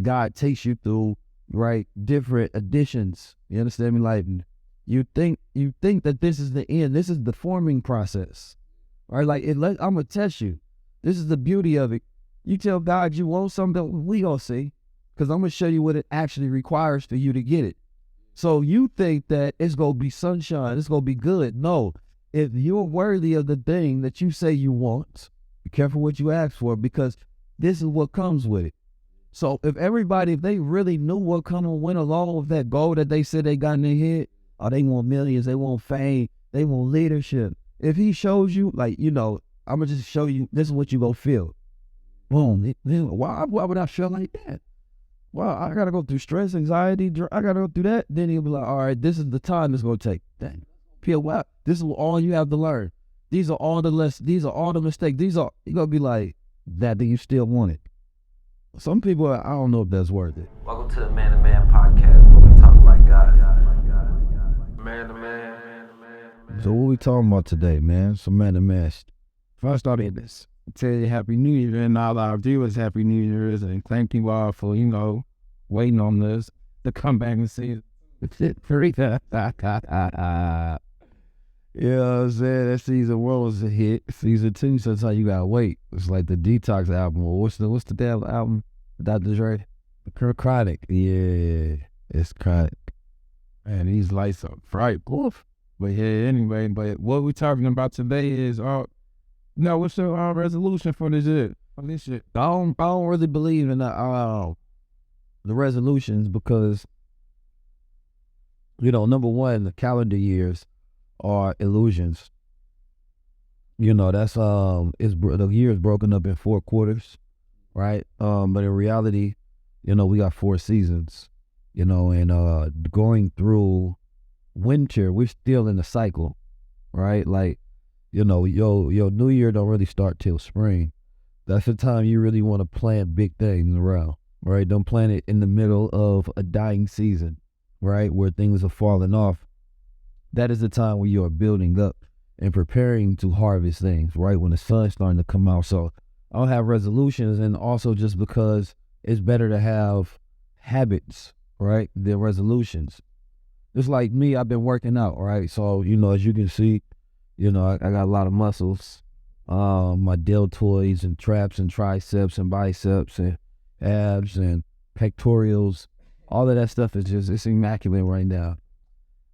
God takes you through, right, different additions. You understand me? Like you think that this is the end. This is the forming process, right? Like I'm gonna test you. This is the beauty of it. You tell God you want something, we gonna see, because I'm gonna show you what it actually requires for you to get it. So you think that it's gonna be sunshine, it's gonna be good. No, if you're worthy of the thing that you say you want, be careful what you ask for, because this is what comes with it. So if they really knew what went along with that goal that they said they got in their head, oh, they want millions, they want fame, they want leadership. If he shows you, like, I'm gonna just show you, this is what you gonna feel. Boom. Why would I feel like that? Well, I gotta go through stress, anxiety, I gotta go through that. Then he'll be like, all right, this is the time it's gonna take. Dang. Wow, this is all you have to learn. These are all the these are all the mistakes. You're gonna be like, that you still want it. Some people, I don't know if that's worth it. Welcome to the Man2Man podcast, where we talk like God. Man2Man. So what we talking about today, man? So man-to-man. First off, this tell you Happy New Year and all our viewers Happy New Year's, and thank you all for, waiting on us to come back and see it. Yeah, I'm saying that season 1 was a hit. Season 2, so that's how you gotta wait. It's like the Detox album. What's the damn album? Dr. Dre? Chronic. Yeah, it's Chronic. And these lights are bright. Oof. But yeah, anyway, but what we're talking about today is, what's your resolution for this year? On this shit? I don't really believe in the resolutions, because, number one, the calendar years are illusions. That's the year is broken up in 4 quarters, right? But in reality, we got 4 seasons, and going through winter, we're still in the cycle, right? Like, your new year don't really start till spring. That's the time you really want to plan big things around, right? Don't plan it in the middle of a dying season, right? Where things are falling off. That is the time where you are building up and preparing to harvest things, right? When the sun's starting to come out. So I don't have resolutions, and also just because it's better to have habits, right, than resolutions. Just like me, I've been working out, right? So, as you can see, I got a lot of muscles. My deltoids and traps and triceps and biceps and abs and pectorials, all of that stuff is it's immaculate right now.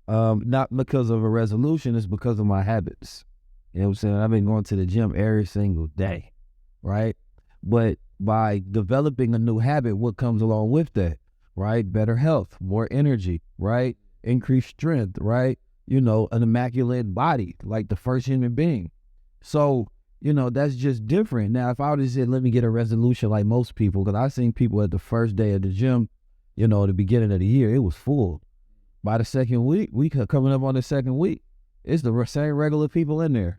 Not because of a resolution, it's because of my habits. You know what I'm saying? I've been going to the gym every single day, right? But by developing a new habit, what comes along with that, right? Better health, more energy, right? Increased strength, right? An immaculate body, like the first human being. So, that's just different. Now, if I would have said, let me get a resolution like most people, because I've seen people at the first day of the gym, the beginning of the year, it was full. By the second week, coming up on the second week, it's the same regular people in there.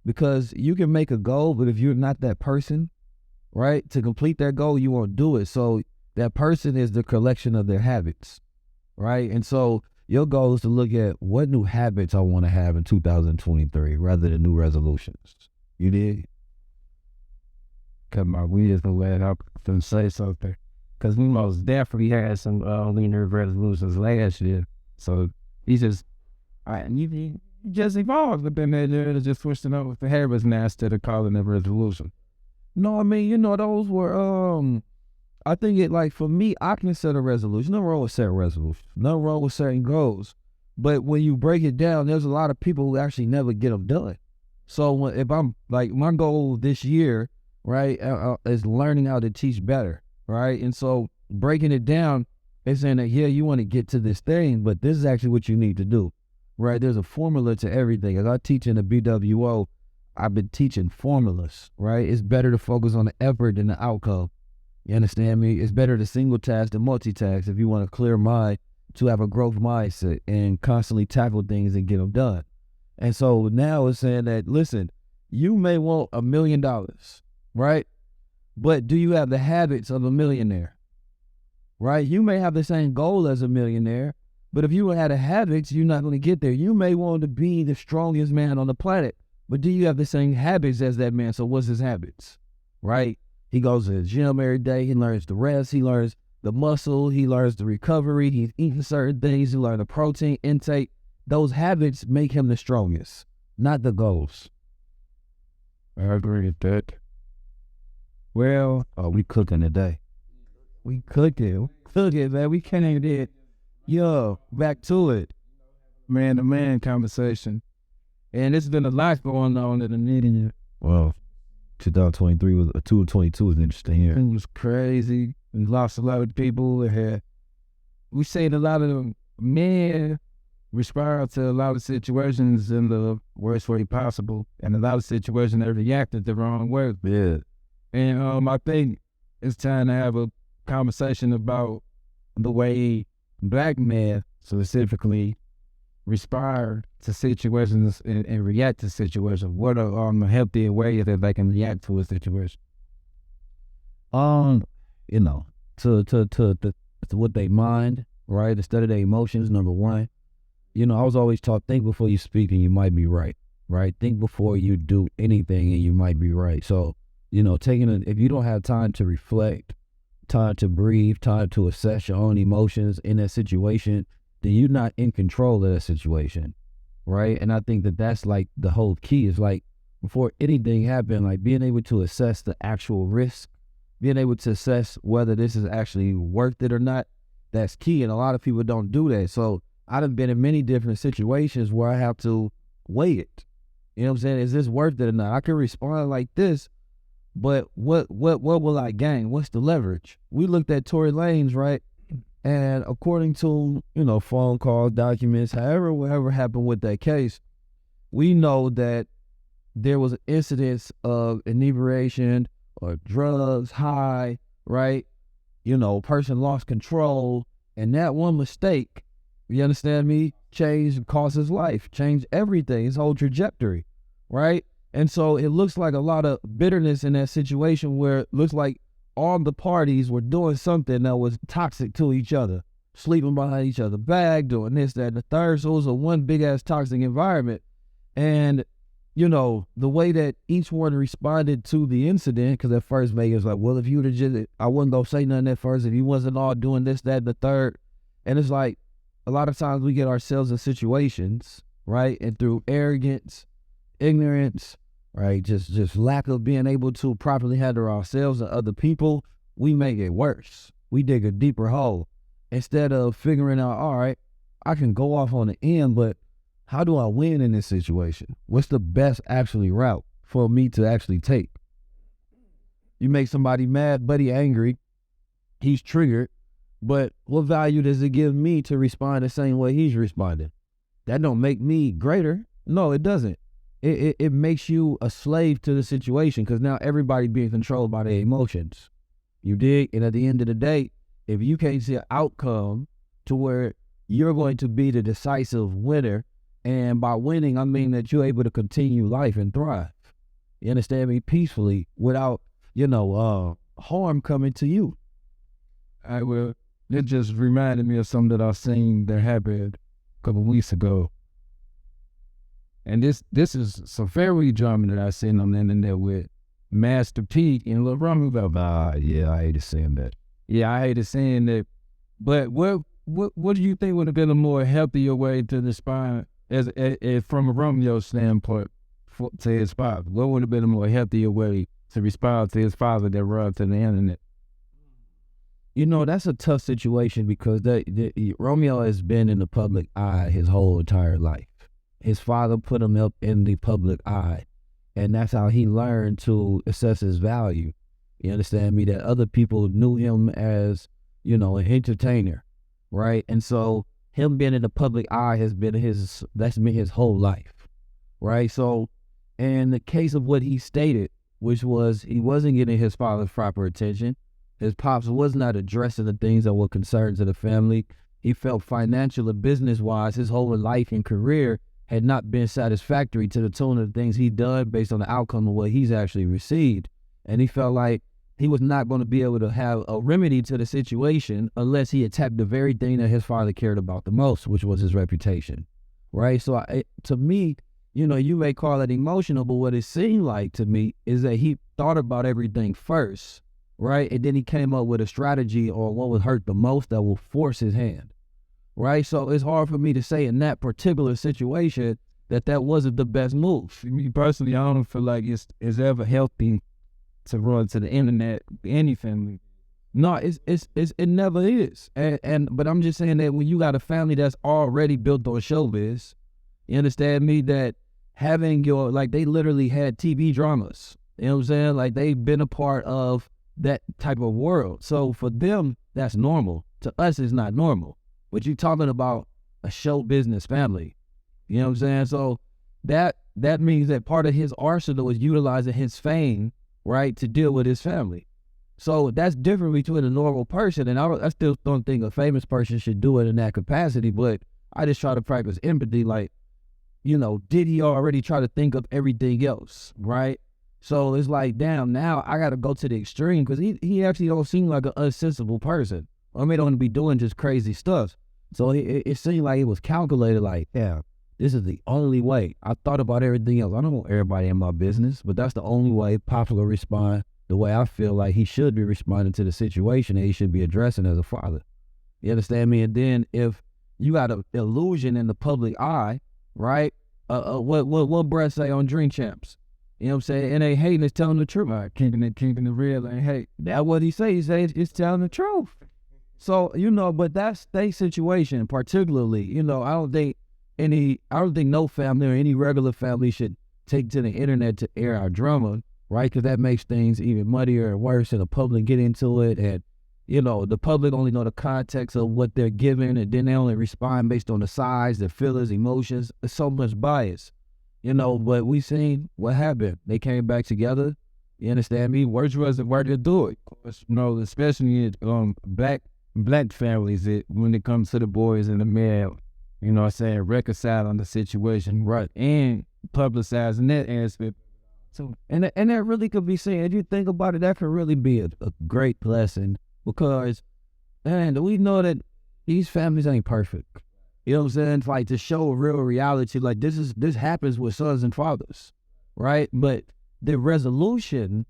Because you can make a goal, but if you're not that person, right, to complete that goal, you won't do it. So that person is the collection of their habits, right? And so your goal is to look at what new habits I want to have in 2023 rather than new resolutions. You did? Cut my wheels and let up and say something. Because we most definitely had some New Year's resolutions last year. So he just evolved within that year to just switching up with the habits now instead of calling it resolution. No, I mean, those were, I think for me, I can set a resolution. Nothing wrong with setting resolutions. Nothing wrong with setting goals. But when you break it down, there's a lot of people who actually never get them done. So if I'm my goal this year, right, is learning how to teach better, right? And so breaking it down, they're saying that, yeah, you want to get to this thing, but this is actually what you need to do, right? There's a formula to everything. As I teach in the BWO, I've been teaching formulas, right? It's better to focus on the effort than the outcome. You understand me? It's better to single task than multitask if you want a clear mind, to have a growth mindset and constantly tackle things and get them done. And so now it's saying that, listen, you may want $1 million, right? But do you have the habits of a millionaire, right? You may have the same goal as a millionaire, but if you had the habits, you're not going to get there. You may want to be the strongest man on the planet, but do you have the same habits as that man? So what's his habits, right? He goes to the gym every day. He learns the rest. He learns the muscle. He learns the recovery. He's eating certain things. He learns the protein intake. Those habits make him the strongest, not the goals. I agree with that. Well, We cooking today. we cooking, man. We can't even get, yo, back to it. Man-to-man conversation. And there's been a lot going on in the media. Well, 2023 was 2022 was interesting here. It was crazy. We lost a lot of people. We seen a lot of men respond to a lot of situations in the worst way possible, and a lot of situations they reacted the wrong way. Yeah. And I think it's time to have a conversation about the way black men specifically respond to situations and react to situations. What are healthier ways that they can react to a situation? You know, to what they mind, right? Instead of their emotions, number one. You know, I was always taught, think before you speak and you might be right? Think before you do anything and you might be right. So, you know, if you don't have time to reflect, time to breathe, time to assess your own emotions in that situation, then you're not in control of that situation, right? And I think that's like the whole key is like before anything happened, like being able to assess the actual risk, being able to assess whether this is actually worth it or not, that's key. And a lot of people don't do that. So I've been in many different situations where I have to weigh it. You know what I'm saying? Is this worth it or not? I can respond like this, but what will I gain? What's the leverage? We looked at Tory Lanez, right? And according to, you know, phone calls, documents, whatever happened with that case, we know that there was incidents of inebriation or drugs, high, right? You know, person lost control, and that one mistake, you understand me, cost his life, changed everything, his whole trajectory, right? And so it looks like a lot of bitterness in that situation where it looks like all the parties were doing something that was toxic to each other, sleeping behind each other's back, doing this, that, and the third. So it was a one big-ass toxic environment. And, you know, the way that each one responded to the incident, because at first Megan was like, well, if you would have just, I wouldn't go say nothing at first if you wasn't all doing this, that, and the third. And it's like, a lot of times we get ourselves in situations, right? And through arrogance, ignorance, right? Just lack of being able to properly handle ourselves and other people, we make it worse. We dig a deeper hole instead of figuring out, all right, I can go off on the end, but how do I win in this situation? What's the best actually route for me to actually take? You make somebody mad, buddy angry, he's triggered, but what value does it give me to respond the same way he's responding? That don't make me greater. No, it doesn't. It makes you a slave to the situation because now everybody being controlled by their emotions. You dig? And at the end of the day, if you can't see an outcome to where you're going to be the decisive winner, and by winning, I mean that you're able to continue life and thrive. You understand me? Peacefully without, harm coming to you. It just reminded me of something that I seen that happened a couple weeks ago. And this is some fairy drama that I seen on the internet with Master P and Lil Rum. Yeah, I hated saying that. Yeah, I hated saying that. But what do you think would have been a more healthier way to respond as from a Romeo standpoint to his father? What would have been a more healthier way to respond to his father that run to the internet? You know, that's a tough situation because Romeo has been in the public eye his whole entire life. His father put him up in the public eye, and that's how he learned to assess his value. You understand me? That other people knew him as, an entertainer, right? And so him being in the public eye that's been his whole life, right? So in the case of what he stated, which was he wasn't getting his father's proper attention, his pops was not addressing the things that were concerns of the family. He felt financial and business-wise, his whole life and career had not been satisfactory to the tune of the things he'd done based on the outcome of what he's actually received. And he felt like he was not going to be able to have a remedy to the situation unless he attacked the very thing that his father cared about the most, which was his reputation, right? So to me, you may call it emotional, but what it seemed like to me is that he thought about everything first right? And then he came up with a strategy on what would hurt the most that will force his hand, right? So it's hard for me to say in that particular situation that wasn't the best move. Me personally, I don't feel like it's ever healthy to run to the internet, any family. No, it never is. But I'm just saying that when you got a family that's already built on showbiz, you understand me, that having they literally had TV dramas. You know what I'm saying? Like, they've been a part of that type of world. So for them, that's normal. To us, it's not normal. But you're talking about a show business family. You know what I'm saying? So that means that part of his arsenal is utilizing his fame, right, to deal with his family. So that's different between a normal person, and I still don't think a famous person should do it in that capacity, but I just try to practice empathy. Like, did he already try to think of everything else, right? So it's like, damn, now I got to go to the extreme, because he actually don't seem like an unsensible person. I mean, don't be doing just crazy stuff. So it seemed like it was calculated, like, yeah, this is the only way. I thought about everything else. I don't want everybody in my business, but that's the only way Popular respond the way I feel like he should be responding to the situation and he should be addressing as a father. You understand me? And then if you got an illusion in the public eye, right? What Brett say on Drink Champs? You know what I'm saying? And they hating is telling the truth. Keeping the real and hate. That's what he say. He say it's telling the truth. So, but that's their situation particularly. I don't think no family or any regular family should take to the internet to air our drama, right? Because that makes things even muddier and worse, and the public get into it, and the public only know the context of what they're given, and then they only respond based on the size, their feelings, emotions. There's so much bias, but we seen what happened. They came back together. You understand me? Words wasn't where to do it. Especially black families, when it comes to the boys and the male, reconcile on the situation, right, and publicizing that aspect. So, and that really could be seen. If you think about it, that could really be a great lesson, because, man, we know that these families ain't perfect. You know what I'm saying? Like, to show a real reality, like, this happens with sons and fathers, right? But the resolution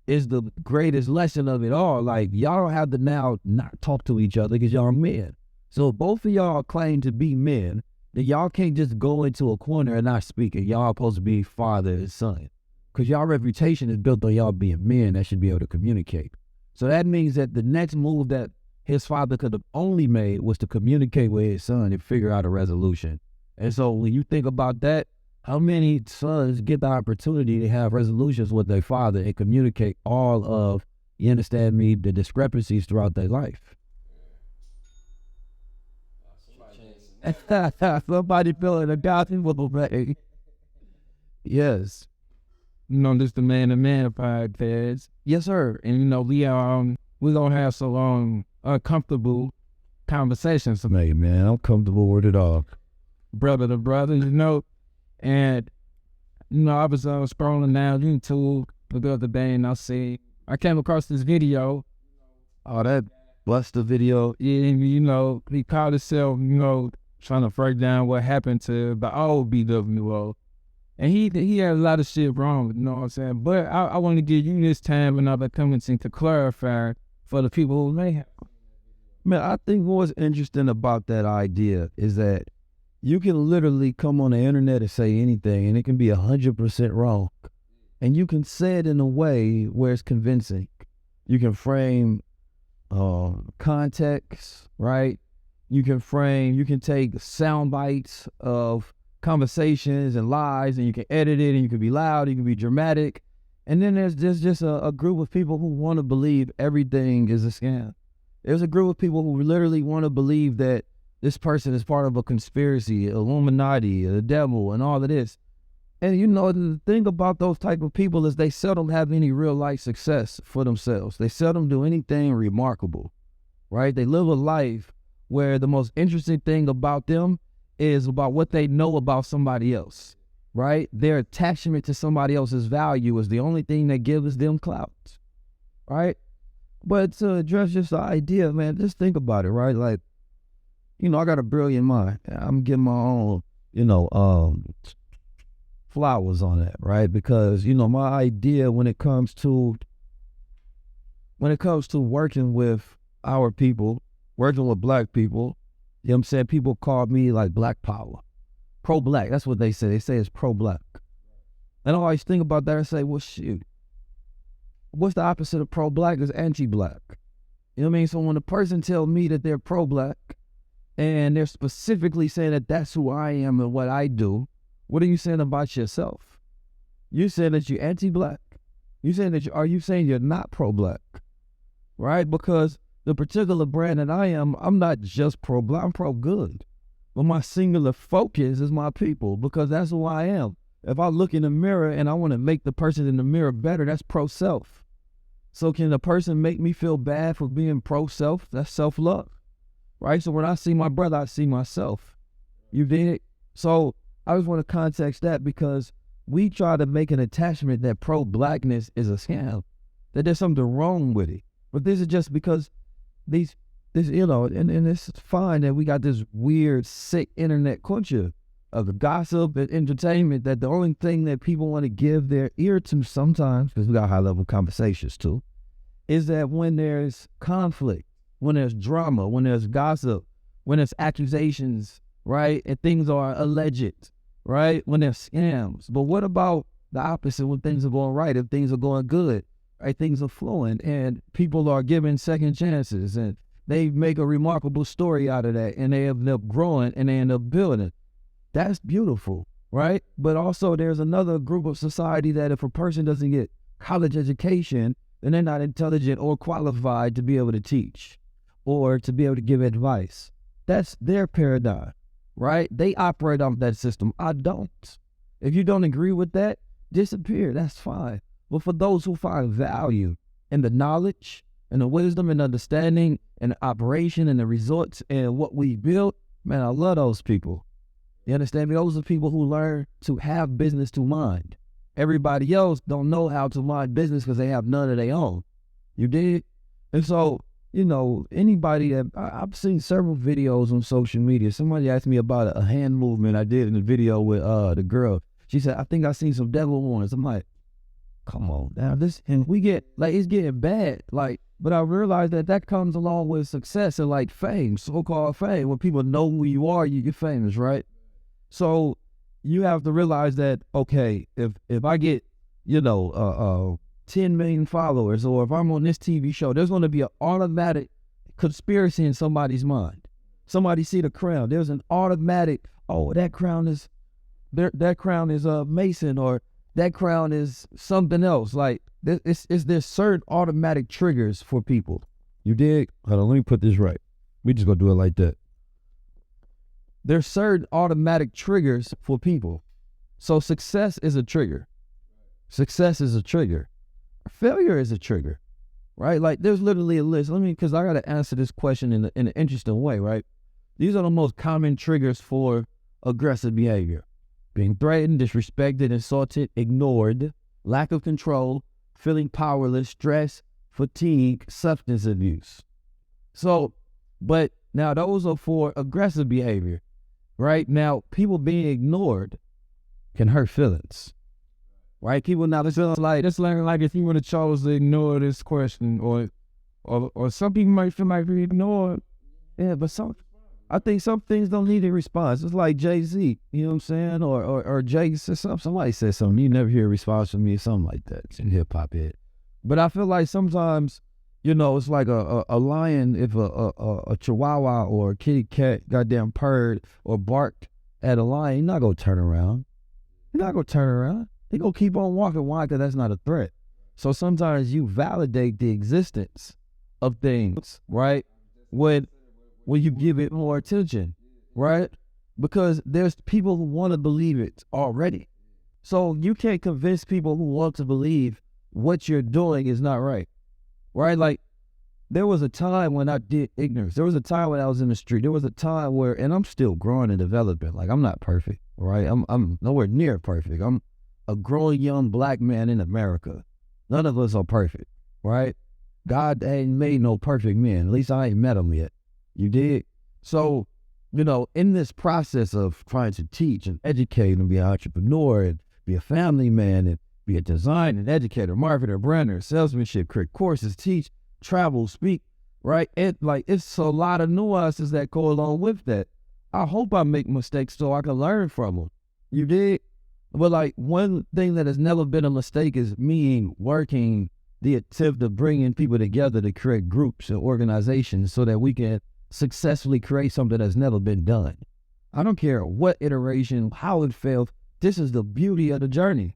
is the greatest lesson of it all. Like, y'all don't have to now not talk to each other because y'all are men. So if both of y'all claim to be men, then y'all can't just go into a corner and not speak, and y'all supposed to be father and son. Because y'all reputation is built on y'all being men that should be able to communicate. So that means that the next move that his father could have only made was to communicate with his son and figure out a resolution. And so when you think about that, how many sons get the opportunity to have resolutions with their father and communicate all of, you understand me, the discrepancies throughout their life? Somebody feeling a gospel, man. Yes. This the Man2Man podcast. Yes, sir. And we gonna have some uncomfortable conversations today, man. I'm comfortable with it all. Brother to brother, and I was scrolling down YouTube the other day, and I came across this video. Oh, that Buster video. Yeah, he called himself, trying to break down what happened to the old BWO. And he had a lot of shit wrong, you know what I'm saying? But I want to give you this time another opportunity to clarify for the people who may have. Man, I think what's interesting about that idea is that you can literally come on the internet and say anything, and it can be 100% wrong. And you can say it in a way where it's convincing. You can frame context, right? You can take sound bites of conversations and lies, and you can edit it, and you can be loud, you can be dramatic. And then there's just a group of people who want to believe everything is a scam. There's a group of people who literally want to believe that this person is part of a conspiracy, Illuminati, the devil, and all of this. And the thing about those type of people is they seldom have any real life success for themselves. They seldom do anything remarkable, right? They live a life where the most interesting thing about them is about what they know about somebody else, right? Their attachment to somebody else's value is the only thing that gives them clout, right? But to address just the idea, man, just think about it, right? Like, I got a brilliant mind. I'm getting my own, flowers on that, right? Because, my idea when it comes to when it comes to working with our people, working with black people, you know what I'm saying? People call me like black power, pro-black. That's what they say. They say it's pro-black. And I always think about that and say, well, shoot, what's the opposite of pro-black is anti-black. You know what I mean? So when a person tells me that they're pro-black and they're specifically saying that that's who I am and what I do, what are you saying about yourself? You saying that you're anti-black. You saying that are you saying you're not pro-black? Right? Because the particular brand that I am, I'm not just pro-black, I'm pro-good. But my singular focus is my people, because that's who I am. If I look in the mirror and I want to make the person in the mirror better, that's pro-self. So can a person make me feel bad for being pro-self? That's self-love, right? So when I see my brother, I see myself. You dig? So I just want to context that, because we try to make an attachment that pro-blackness is a scam, that there's something wrong with it. But this is just because this, you know, and it's fine that we got this weird, sick internet culture of gossip and entertainment, that the only thing that people want to give their ear to sometimes, because we got high-level conversations too, is that when there's conflict, when there's drama, when there's gossip, when there's accusations, right, and things are alleged, right, when there's scams. But what about the opposite when things are going right, if things are going good, right, things are flowing, and people are given second chances, and they make a remarkable story out of that, and they end up growing, and they end up building. That's beautiful, right? But also there's another group of society that if a person doesn't get college education, then they're not intelligent or qualified to be able to teach or to be able to give advice. That's their paradigm, right? They operate off that system. I don't. If you don't agree with that, disappear. That's fine. But for those who find value in the knowledge and the wisdom and understanding and the operation and the results and what we built, man, I love those people. You understand me? Those are people who learn to have business to mind. Everybody else don't know how to mind business because they have none of their own. You dig? And so, you know, anybody that, I've seen several videos on social media. Somebody asked me about a hand movement I did in the video with the girl. She said, I think I seen some devil horns. I'm like, come on now, this, and we get, like, it's getting bad. Like, but I realized that comes along with success and like fame, so-called fame. When people know who you are, you get famous, right? So you have to realize that, okay, if I get, you know, 10 million followers, or if I'm on this TV show, there's going to be an automatic conspiracy in somebody's mind. Somebody see the crown. There's an automatic, oh, that crown is Mason, or that crown is something else. Like, there's certain automatic triggers for people. You dig? Hold on, let me put this right. We just gonna do it like that. There's certain automatic triggers for people. So success is a trigger. Success is a trigger. Failure is a trigger, right? Like, there's literally a list. Because I got to answer this question in an interesting way, right? These are the most common triggers for aggressive behavior. Being threatened, disrespected, insulted, ignored, lack of control, feeling powerless, stress, fatigue, substance abuse. So, but now those are for aggressive behavior, right? Now, people being ignored can hurt feelings, right? People now, this is like if you would have chose to ignore this question, or some people might feel like we ignored. Yeah, but I think some things don't need a response. It's like Jay-Z, you know what I'm saying? Or Jay said something. Somebody said something. You never hear a response from me or something like that. It's in hip-hop head. But I feel like sometimes, you know, it's like a lion, if a chihuahua or a kitty cat goddamn purred or barked at a lion, he's not going to turn around. He's not going to turn around. He's going to keep on walking. Why? Because that's not a threat. So sometimes you validate the existence of things, right? When you give it more attention, right? Because there's people who want to believe it already. So you can't convince people who want to believe what you're doing is not right, right? Like, there was a time when I did ignorance. There was a time when I was in the street. There was a time where, and I'm still growing and developing. Like, I'm not perfect, right? I'm nowhere near perfect. I'm a growing young black man in America. None of us are perfect, right? God ain't made no perfect men. At least I ain't met them yet. You did. So, you know, in this process of trying to teach and educate and be an entrepreneur and be a family man and be a designer and educator, marketer, brander, salesmanship, create courses, teach, travel, speak, right? It's a lot of nuances that go along with that. I hope I make mistakes so I can learn from them. You dig? But like one thing that has never been a mistake is me working the attempt of bringing people together to create groups and organizations so that we can successfully create something that's never been done. I don't care what iteration, how it failed. This is the beauty of the journey.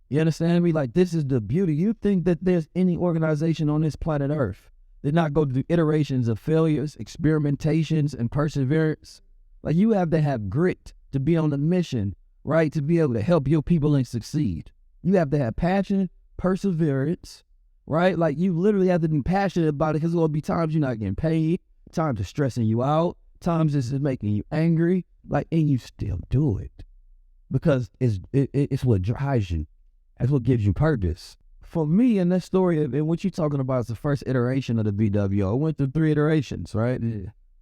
You understand me? Like, this is the beauty. You think that there's any organization on this planet Earth that not go through iterations of failures, experimentations, and perseverance? Like, you have to have grit to be on the mission, right? To be able to help your people and succeed. You have to have passion, perseverance, right? Like, you literally have to be passionate about it because there'll be times you're not getting paid, times it's stressing you out, times this is making you angry, like, and you still do it because it's what drives you. That's what gives you purpose. For me, in that story, and what you're talking about is the first iteration of the BWO. It went through 3 iterations, right?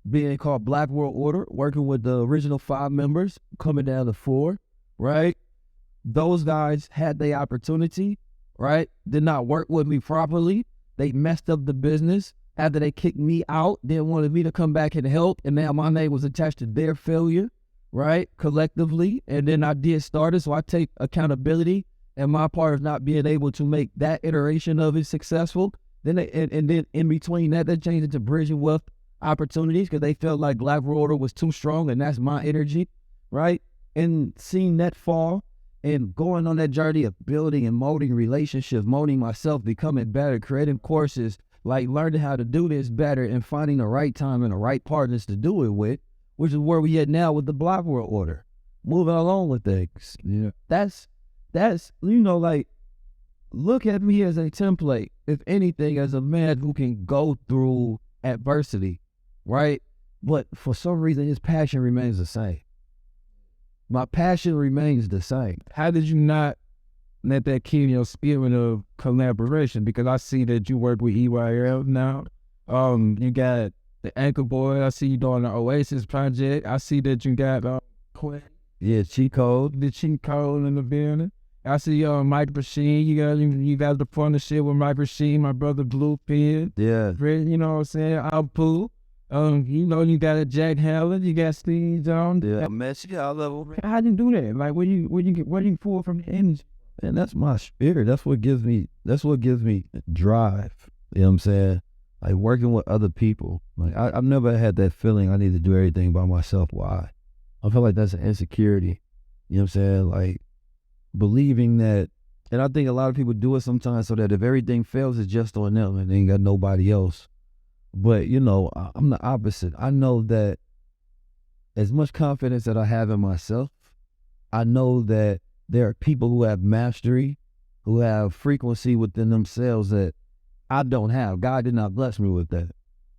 Being called Black World Order, working with the original 5 members, coming down to 4, right? Those guys had their opportunity, right? Did not work with me properly. They messed up the business. After they kicked me out, they wanted me to come back and help, and now my name was attached to their failure, right? Collectively, and then I did start it, so I take accountability. And my part of not being able to make that iteration of it successful. Then and then in between that, they changed it to bridging wealth opportunities because they felt like Black World Order was too strong, and that's my energy, right? And seeing that fall and going on that journey of building and molding relationships, molding myself, becoming better, creating courses, like learning how to do this better and finding the right time and the right partners to do it with, which is where we at now with the Black World Order. Moving along with things. Yeah. That's, like, look at me as a template, if anything, as a man who can go through adversity, right? But for some reason, his passion remains the same. My passion remains the same. How did you not let that kill your spirit of collaboration? Because I see that you work with EYL now. You got the Anchor Boy. I see you doing the Oasis project. I see that you got Quinn. Yeah, cheat code. The cheat code in the building. I see Mike Machine. You got the partnership with Mike Machine, my brother Blueprint. Yeah. You know what I'm saying? Alpoo. You got a Jack Helen. You got Steve Jones. Yeah. Messi, I love him. How do you do that? Like, where you pull from the energy? And that's my spirit. That's what gives me drive. You know what I'm saying? Like working with other people. Like I've never had that feeling I need to do everything by myself. Why? I feel like that's an insecurity. You know what I'm saying? Like believing that, and I think a lot of people do it sometimes so that if everything fails, it's just on them and they ain't got nobody else. But I'm the opposite. I know that as much confidence that I have in myself, I know that there are people who have mastery, who have frequency within themselves that I don't have. God did not bless me with that,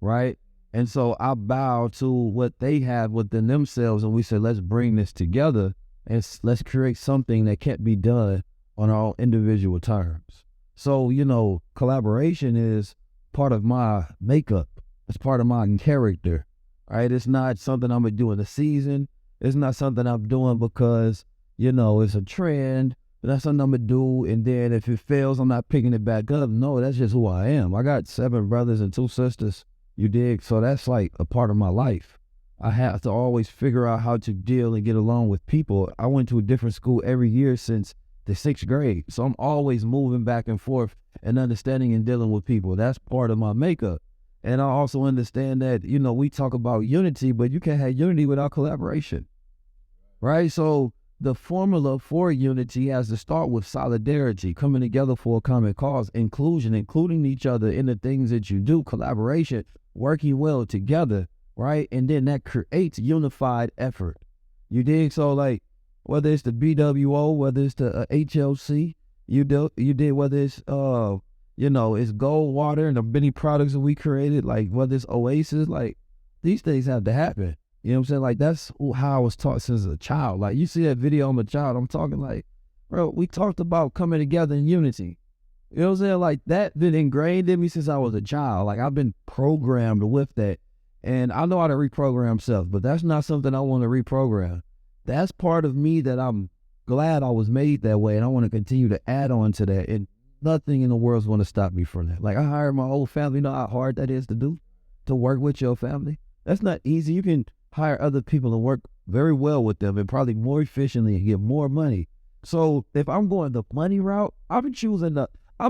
right? And so I bow to what they have within themselves, and we say, let's bring this together and let's create something that can't be done on our individual terms. So, collaboration is part of my makeup. It's part of my character, right? It's not something I'm going to do in a season. It's not something I'm doing because, it's a trend. That's something I'm going to do, and then if it fails, I'm not picking it back up. No, that's just who I am. I got 7 brothers and 2 sisters, you dig? So that's like a part of my life. I have to always figure out how to deal and get along with people. I went to a different school every year since the 6th grade. So I'm always moving back and forth and understanding and dealing with people. That's part of my makeup. And I also understand that, we talk about unity, but you can't have unity without collaboration, right? So the formula for unity has to start with solidarity, coming together for a common cause, inclusion, including each other in the things that you do, collaboration, working well together, right? And then that creates unified effort. You dig? So like, whether it's the BWO, whether it's the HLC, you did, whether it's, it's Gold Water and the many products that we created, like whether it's Oasis, like these things have to happen. You know what I'm saying? Like that's how I was taught since a child. Like you see that video, I'm a child, I'm talking like, bro, we talked about coming together in unity. You know what I'm saying? Like that been ingrained in me since I was a child. Like I've been programmed with that. And I know how to reprogram self, but that's not something I want to reprogram. That's part of me that I'm glad I was made that way, and I want to continue to add on to that. And nothing in the world's going to stop me from that. Like, I hired my whole family. You know how hard that is to do? To work with your family? That's not easy. You can hire other people and work very well with them and probably more efficiently and get more money. So if I'm going the money route, I'm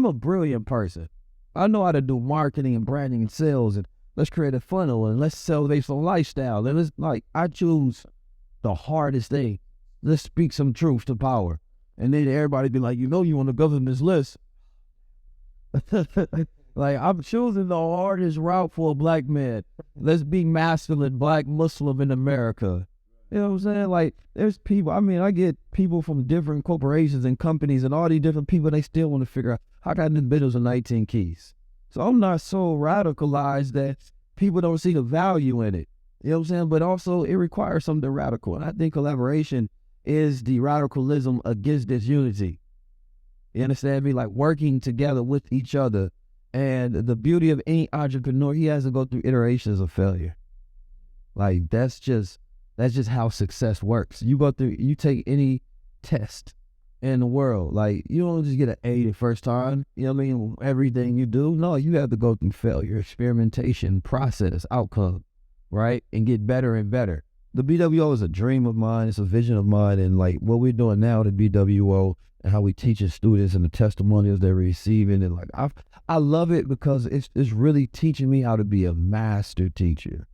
a brilliant person. I know how to do marketing and branding and sales, and let's create a funnel and let's sell based on lifestyle. And it's like, I choose the hardest thing. Let's speak some truth to power. And then everybody be like, you want to govern this list. Like, I'm choosing the hardest route for a black man. Let's be masculine, black Muslim in America. You know what I'm saying? Like, there's people, I get people from different corporations and companies and all these different people, they still want to figure out, how can I business with 19 keys? So I'm not so radicalized that people don't see the value in it. You know what I'm saying? But also, it requires something radical. And I think collaboration is the radicalism against disunity. You understand me? Like, working together with each other. And the beauty of any entrepreneur, he has to go through iterations of failure. Like, that's just how success works. You take any test in the world. Like, you don't just get an A the first time. You know what I mean? Everything you do. No, you have to go through failure, experimentation, process, outcome, right? And get better and better. The BWO is a dream of mine. It's a vision of mine. And like what we're doing now, the BWO, and how we teaching students and the testimonials they're receiving. And like, I love it because it's really teaching me how to be a master teacher.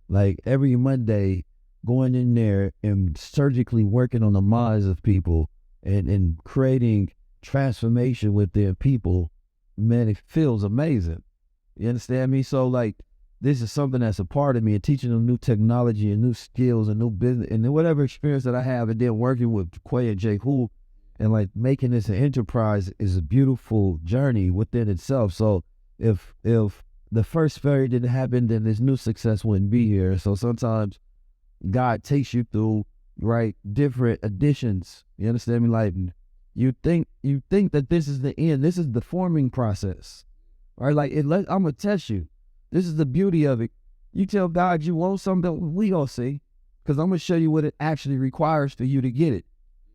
Like, every Monday, going in there and surgically working on the minds of people and creating transformation with their people, man, it feels amazing. You understand me? So like, this is something that's a part of me, and teaching them new technology and new skills and new business and whatever experience that I have, and then working with Quay and Jay Who, and like making this an enterprise is a beautiful journey within itself. So if the first failure didn't happen, then this new success wouldn't be here. So sometimes God takes you through, right, different additions. You understand me? Like, you think that this is the end. This is the forming process, right? Like, I'm gonna test you. This is the beauty of it. You tell God you want something, we gonna see, because I'm gonna show you what it actually requires for you to get it.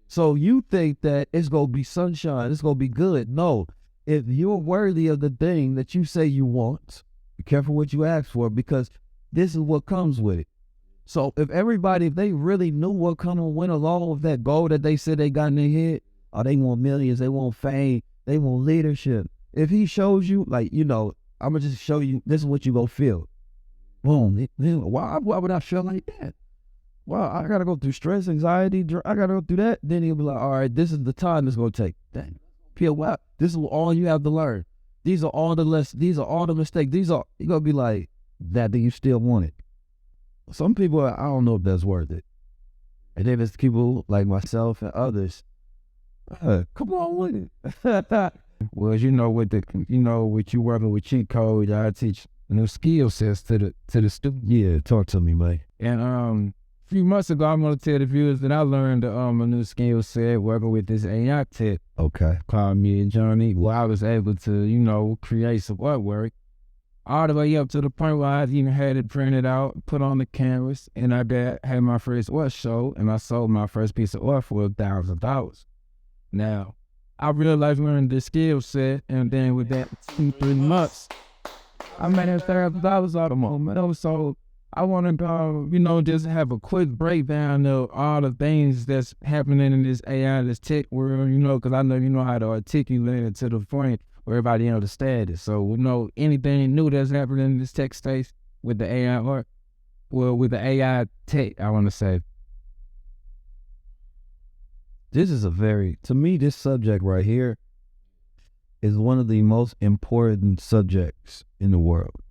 So you think that it's gonna be sunshine, it's gonna be good. No, if you're worthy of the thing that you say you want, be careful what you ask for, because this is what comes with it. So if they really knew what went along with that goal that they said they got in their head, they want millions, they want fame, they want leadership. If he shows you, like, I'm going to just show you, this is what you going to feel. Boom. Why would I feel like that? Well, I got to go through stress, anxiety, I got to go through that. Then he'll be like, all right, this is the time it's going to take. Dang. Wow, this is all you have to learn. These are all the mistakes. You're going to be like, that you still want it. Some people, I don't know if that's worth it. And then there's people like myself and others, come on with it. Well, with you working with cheat codes, I teach new skill sets to the students. Yeah, talk to me, man. And a few months ago, I'm gonna tell the viewers that I learned a new skill set working with this AI tech. Okay. Called Midjourney, where I was able to, create some artwork all the way up to the point where I even had it printed out, put on the canvas, and I had my first art show, and I sold my first piece of art for $1,000. Now, I really like learning this skill set, and then with that 2-3 months, I made $1,000 out of them. So I want to, just have a quick breakdown of all the things that's happening in this AI, this tech world, because I know you know how to articulate it to the point where everybody understands it. So, anything new that's happening in this tech space with the AI art, with the AI tech, I want to say. This is to me, this subject right here is one of the most important subjects in the world,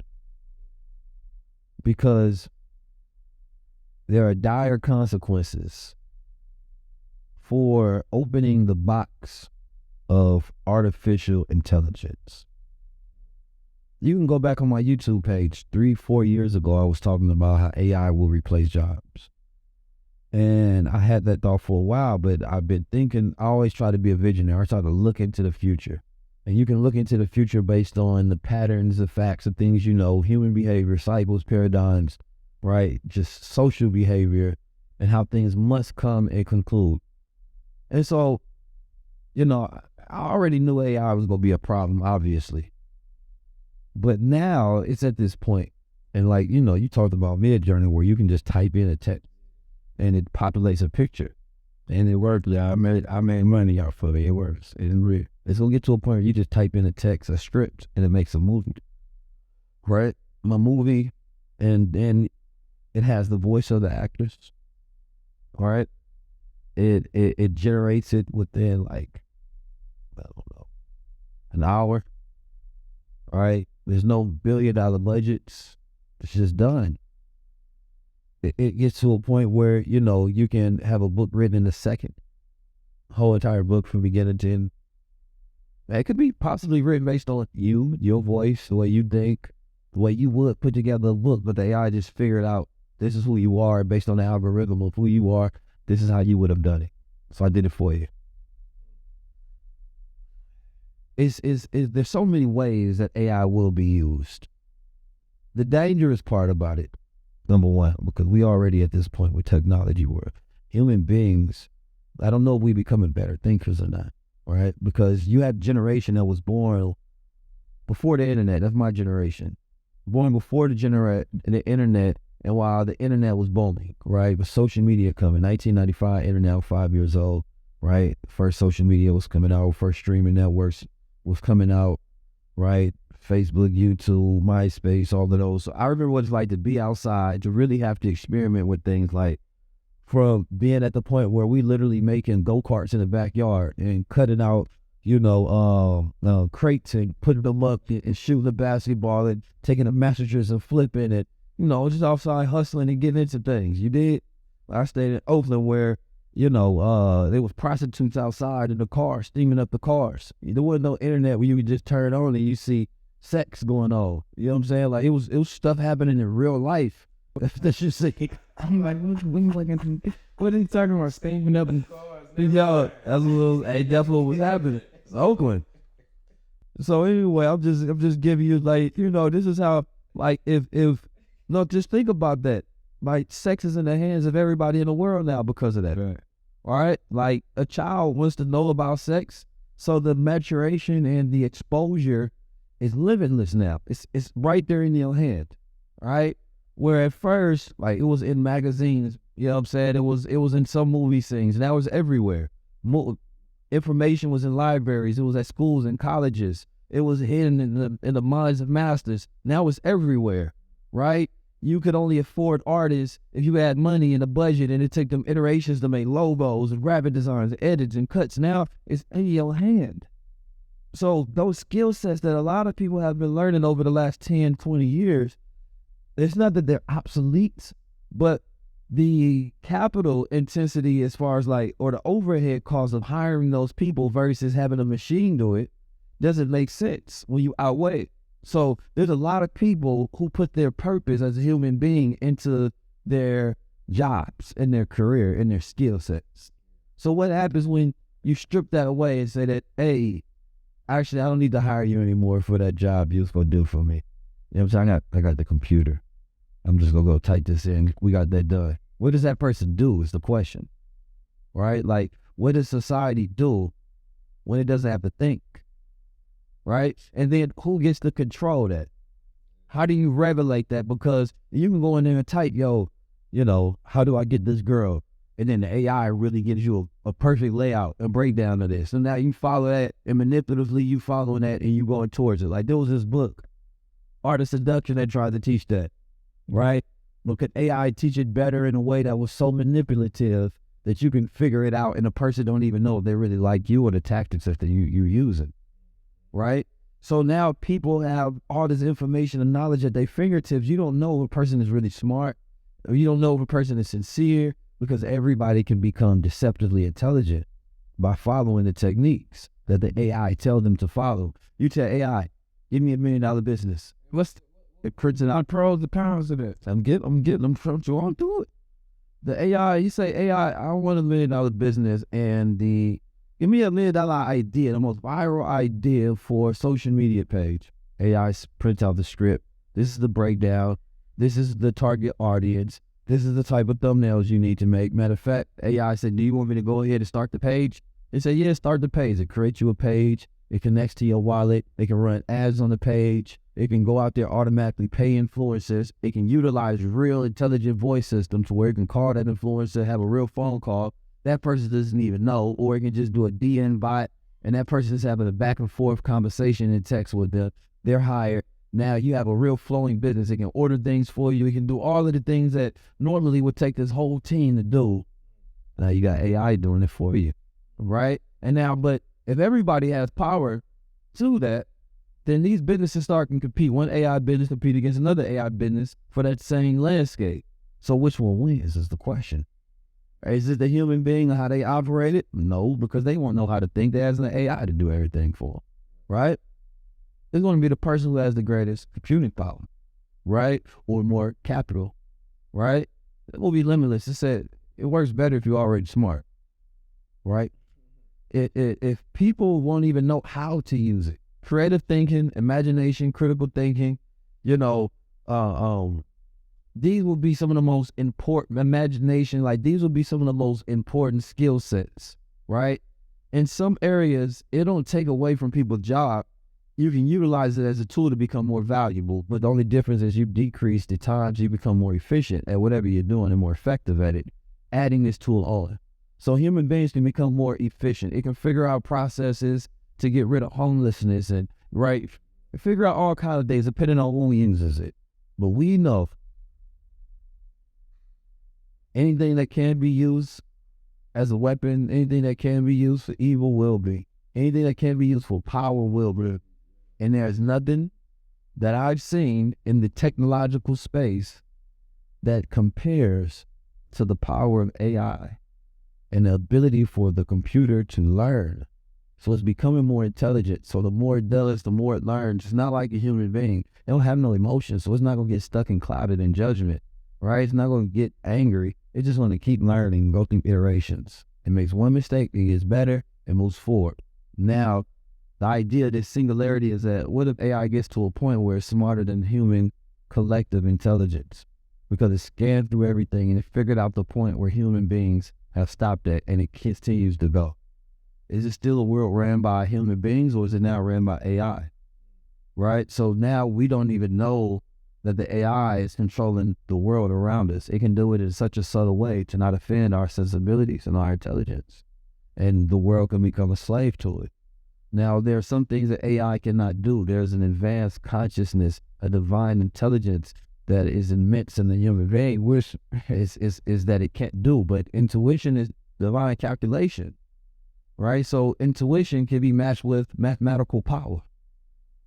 because there are dire consequences for opening the box of artificial intelligence. You can go back on my YouTube page 3-4 years ago. I was talking about how AI will replace jobs. And I had that thought for a while, but I've been thinking, I always try to be a visionary. I try to look into the future. And you can look into the future based on the patterns, the facts, the things human behavior, cycles, paradigms, right? Just social behavior and how things must come and conclude. And so, I already knew AI was gonna be a problem, obviously. But now it's at this point, and like, you know, you talked about Midjourney where you can just type in a text and it populates a picture, and it worked. Yeah, I made money off of it. It works. It's gonna get to a point where you just type in a text, a script, and it makes a movie, right? My movie, and then it has the voice of the actors, all right? It generates it within like, I don't know, an hour, all right? There's no $1 billion budgets. It's just done. It gets to a point where, you know, you can have a book written in a second, whole entire book from beginning to end. It could be possibly written based on you, your voice, the way you think, the way you would put together a book, but the AI just figured out this is who you are based on the algorithm of who you are. This is how you would have done it. So I did it for you. There's so many ways that AI will be used. The dangerous part about it, number one, because we already at this point with technology where human beings, I don't know if we becoming better thinkers or not, right? Because you had a generation that was born before the internet. That's my generation. Born before the internet, and while the internet was booming, right? With social media coming, 1995, internet was 5 years old, right? First social media was coming out, first streaming networks was coming out, right? Facebook, YouTube, MySpace, all of those. So I remember what it's like to be outside, to really have to experiment with things, like from being at the point where we literally making go-karts in the backyard and cutting out, you know, crates and putting them up and shooting the basketball and taking the messengers and flipping it, you know, just outside hustling and getting into things. You did? I stayed in Oakland where, you know, there was prostitutes outside in the car, steaming up the cars. There wasn't no internet where you could just turn on and you see sex going on. You know what I'm saying? Like, it was stuff happening in real life. That's just like, I'm like, what are you talking about? Steaming up in cars? Yo, that's a little, hey, that's what was happening. It's Oakland. So anyway, I'm just giving you, like, you know, this is how, like, if no, just think about that. Like, sex is in the hands of everybody in the world now because of that. Right. All right? Like, a child wants to know about sex, so the maturation and the exposure is limitless now. It's right there in your hand, right? Where at first, like, it was in magazines, you know what I'm saying? It was in some movie scenes. Now it's everywhere. Information was in libraries. It was at schools and colleges. It was hidden in the minds of masters. Now it's everywhere, right? You could only afford artists if you had money and a budget, and it took them iterations to make logos and graphic designs and edits and cuts. Now it's in your hand. So those skill sets that a lot of people have been learning over the last 10, 20 years, it's not that they're obsolete, but the capital intensity as far as like, or the overhead cost of hiring those people versus having a machine do it doesn't make sense when you outweigh it. So there's a lot of people who put their purpose as a human being into their jobs and their career and their skill sets. So what happens when you strip that away and say that, hey, actually, I don't need to hire you anymore for that job you was going to do for me. You know what I'm saying? I got the computer. I'm just going to go type this in. We got that done. What does that person do is the question, right? Like, what does society do when it doesn't have to think? Right? And then who gets to control that? How do you regulate that? Because you can go in there and type, yo, you know, how do I get this girl? And then the AI really gives you a perfect layout, a breakdown of this. And now you follow that, and manipulatively you following that and you going towards it. Like, there was this book, Art of Seduction, that tried to teach that, right? But could AI teach it better in a way that was so manipulative that you can figure it out and a person don't even know if they really like you or the tactics that you're using? Right? So now people have all this information and knowledge at their fingertips. You don't know if a person is really smart, or you don't know if a person is sincere, because everybody can become deceptively intelligent by following the techniques that the AI tells them to follow. You tell AI, give me $1 million business. It prints it out. Pros and cons of it. I'm getting them from you on through it. The AI, you say, AI, I want $1 million business, and give me $1 million idea, the most viral idea for a social media page. AI prints out the script. This is the breakdown. This is the target audience. This is the type of thumbnails you need to make. Matter of fact, AI said, do you want me to go ahead and start the page? They say, yeah, start the page. It creates you a page. It connects to your wallet. It can run ads on the page. It can go out there automatically pay influencers. It can utilize real intelligent voice systems where it can call that influencer, have a real phone call. That person doesn't even know, or it can just do a DN bot, and that person is having a back and forth conversation in text with them. They're hired. Now you have a real flowing business. It can order things for you. It can do all of the things that normally would take this whole team to do. Now you got AI doing it for you, right? And now, but if everybody has power to that, then these businesses start to compete. One AI business compete against another AI business for that same landscape. So which one wins is the question. Is it the human being or how they operate it? No, because they won't know how to think. They has an AI to do everything for them, right? It's going to be the person who has the greatest computing power, right? Or more capital, right? It will be limitless. It said it works better if you're already smart, right? If people won't even know how to use it, creative thinking, imagination, critical thinking, these will be some of the most important imagination. Like these will be some of the most important skill sets, right? In some areas, it don't take away from people's job. You can utilize it as a tool to become more valuable, but the only difference is you decrease the times you become more efficient at whatever you're doing and more effective at it, adding this tool on. So human beings can become more efficient. It can figure out processes to get rid of homelessness and figure out all kinds of things depending on who uses it. But we know anything that can be used as a weapon, anything that can be used for evil will be. Anything that can be used for power will be. And there's nothing that I've seen in the technological space that compares to the power of AI and the ability for the computer to learn. So it's becoming more intelligent. So the more it does, the more it learns. It's not like a human being. It don't have no emotions, so it's not going to get stuck and clouded in judgment, right? It's not going to get angry. It's just going to keep learning and go through iterations. It makes one mistake, it gets better, and moves forward. Now, the idea of this singularity is that what if AI gets to a point where it's smarter than human collective intelligence? Because it scanned through everything and it figured out the point where human beings have stopped at, and it continues to go. Is it still a world ran by human beings, or is it now ran by AI? Right? So now we don't even know that the AI is controlling the world around us. It can do it in such a subtle way to not offend our sensibilities and our intelligence. And the world can become a slave to it. Now, there are some things that AI cannot do. There's an advanced consciousness, a divine intelligence that is immense in the human being, which is that it can't do. But intuition is divine calculation, right? So intuition can be matched with mathematical power,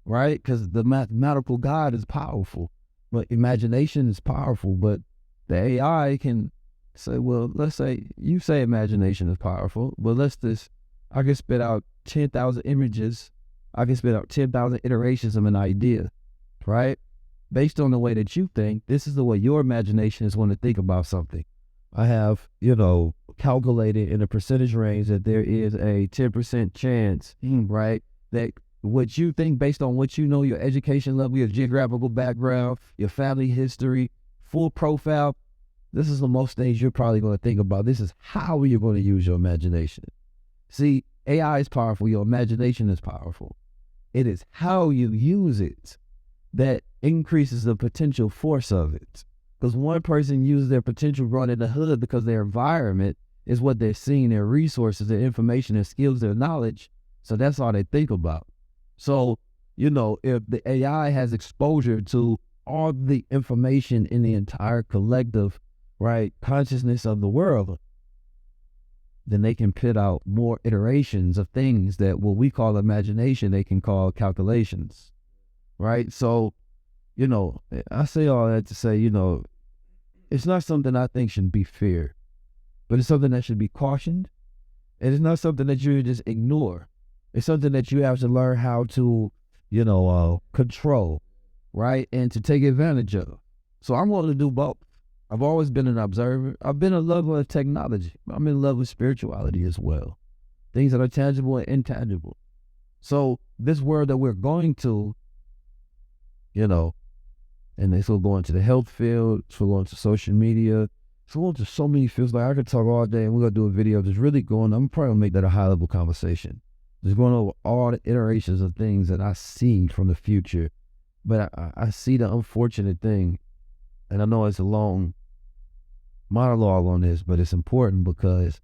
right? Because the mathematical God is powerful, but imagination is powerful. But the AI can say, well, let's say you say imagination is powerful, but I can spit out 10,000 images. I can spit out 10,000 iterations of an idea, right? Based on the way that you think, this is the way your imagination is going to think about something. I have, calculated in a percentage range that there is a 10% chance, right, that what you think based on what you know, your education level, your geographical background, your family history, full profile, this is the most things you're probably going to think about. This is how you're going to use your imagination. See, AI is powerful. Your imagination is powerful. It is how you use it that increases the potential force of it. Because one person uses their potential run in the hood because their environment is what they're seeing, their resources, their information, their skills, their knowledge. So that's all they think about. So, if the AI has exposure to all the information in the entire collective, right, consciousness of the world, then they can put out more iterations of things that what we call imagination, they can call calculations, right? So, I say all that to say, it's not something I think should be feared, but it's something that should be cautioned. And it's not something that you just ignore. It's something that you have to learn how to, control, right? And to take advantage of. So I'm willing to do both. I've always been an observer. I've been in love with technology. I'm in love with spirituality as well. Things that are tangible and intangible. So this world that we're going to, and this will go into the health field, this will go into social media, So there's so many fields. Like I could talk all day, and we're gonna do a video just really going. I'm probably gonna make that a high level conversation. Just going over all the iterations of things that I see from the future. But I see the unfortunate thing, and I know it's a long monologue on this, but it's important because